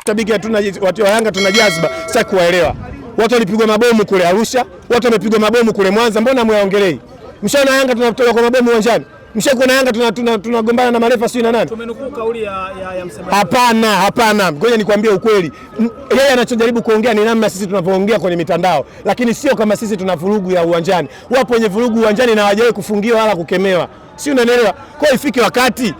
Shabiki hatuna, watu wa Yanga tuna jazba, sitaki kuwaelewa. Watu walipigwa mabomu kule Arusha, watu wamepigwa mabomu kule Mwanza, mbona mwaongelei? Mshaona Yanga tunatoka kwa mabomu uwanjani? Mshakuona Yanga tunagombana na marefa sio na nani? Tumenukuu kauli ya msemaji. Hapana. Ngoja nikwambie ukweli. Yeye anachojaribu kuongea ni namna sisi tunavyoongea kwenye mitandao, lakini sio kama sisi tuna vurugu ya uwanjani. Wapo wenye vurugu uwanjani na hawajawahi kufungiwa wala kukemewa. Si unaelewa? Kwa hiyo ifike wakati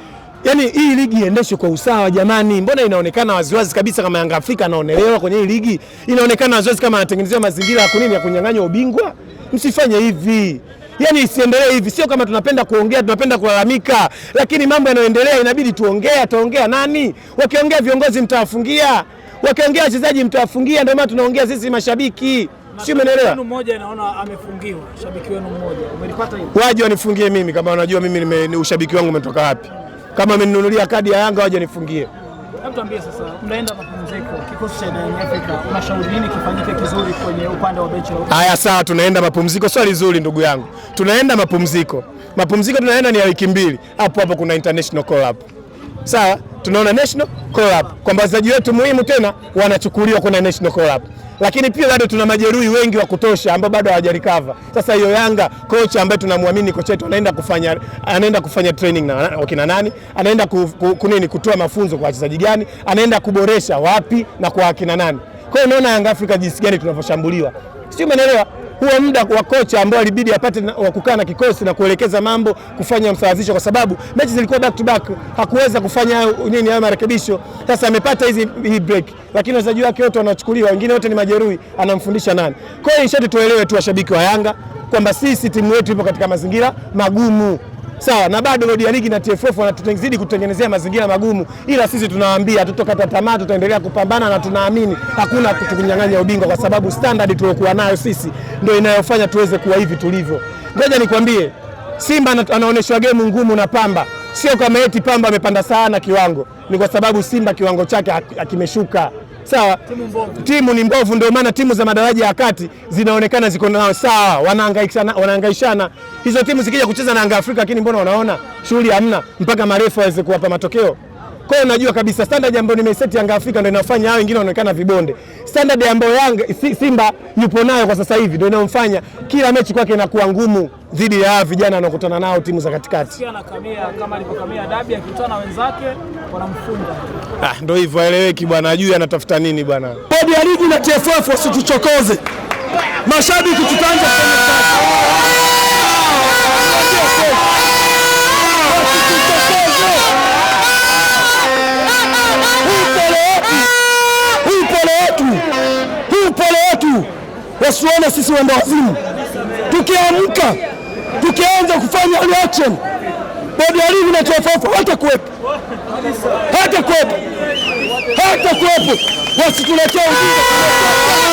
yani hii ligi iendeshwe kwa usawa jamani. Mbona inaonekana waziwazi kabisa kama Yanga Afrika anaonelewa kwenye hii ligi? Inaonekana waziwazi kama anatengenezewa mazingira ya kunini ya kunyang'anya ubingwa? Msifanye hivi. Yani isiendelee hivi, sio kama tunapenda kuongea, tunapenda kulalamika, lakini mambo yanayoendelea inabidi tuongee. Ataongea nani? Wakiongea viongozi mtawafungia, wakiongea wachezaji mtawafungia, ndio maana tunaongea sisi mashabiki. Sio, umeelewa? Mmoja naona amefungiwa, shabiki wenu mmoja. Umelipata hilo? Waje wanifungie mimi kama wanajua mimi ushabiki wangu umetoka wapi. Kama ameninunulia kadi ya Yanga waje nifungie. Hebu tuambie sasa, mnaenda mapumziko, kikosi cha Young Africa, unashauri nini kifanyike kizuri kwenye upande wa benchi la? Haya sawa, tunaenda mapumziko. Swali zuri ndugu yangu. Tunaenda mapumziko. Mapumziko tunaenda ni ya wiki 2. Hapo kuna international call up. Sawa? Tunaona national call up. Kwamba wachezaji wetu muhimu tena wanachukuliwa kuna national call up. Lakini pia bado tuna majeruhi wengi wa kutosha ambao bado hawajarecover. Sasa hiyo Yanga kocha ambaye tunamwamini kocha wetu anaenda kufanya training na wakina nani? Anaenda kutoa mafunzo kwa wachezaji gani? Anaenda kuboresha wapi na kwa wakina nani? Kwa hiyo unaona Yanga Afrika jinsi gani tunavyoshambuliwa. Sio, umeelewa? Huo muda wa kocha ambao alibidi apate wa kukaa na kikosi na kuelekeza mambo, kufanya msawazisho, kwa sababu mechi zilikuwa back to back, hakuweza kufanya hayo marekebisho. Sasa amepata hii break, lakini wachezaji wake wote wanachukuliwa, wengine wote ni majeruhi, anamfundisha nani? Kwa hiyo inshati tuelewe tu washabiki wa Yanga kwamba sisi timu yetu ipo katika mazingira magumu. Sawa, na bado bodi ya ligi na TFF wanatuzidi kutengenezea mazingira magumu, ila sisi tunawaambia hatutokata tamaa, tutaendelea kupambana na tunaamini hakuna kutunyang'anya ubingwa, kwa sababu standard tuliokuwa nayo sisi ndio inayofanya tuweze kuwa hivi tulivyo. Ngoja nikwambie, Simba anaonyeshwa game ngumu na Pamba. Sio kama eti Pamba amepanda sana kiwango, ni kwa sababu Simba kiwango chake kimeshuka. Sawa, timu ni mbovu, ndio maana timu za madaraja ya kati zinaonekana ziko nao sawa, wanahangaishana. Hizo timu zikija kucheza na Yanga Afrika, lakini mbona wanaona shughuli hamna mpaka marefu waweze kuwapa matokeo. Kwa hiyo unajua kabisa standard ambayo nimeseti Yanga Afrika ndio inafanya hao wengine wanaonekana vibonde. Standard ambayo Simba yupo nayo kwa sasa hivi ndio inamfanya kila mechi kwake inakuwa ngumu dhidi ya vijana wanaokutana nao timu za katikati. Sio anakamia kama alipokamia dabi, akikutana na wenzake wanamfunga. Ndio hivyo, aeleweki bwana, ajui anatafuta nini bwana. Bodi ya ligi na TFF wasituchokoze. Mashabiki tutaanza kufanya kazi. Wasione sisi wenda wazimu. Tukiamka, tukianza kufanya reaction, bodi ya ligi na TFF hatakuwepo. Wasituletea ujinga.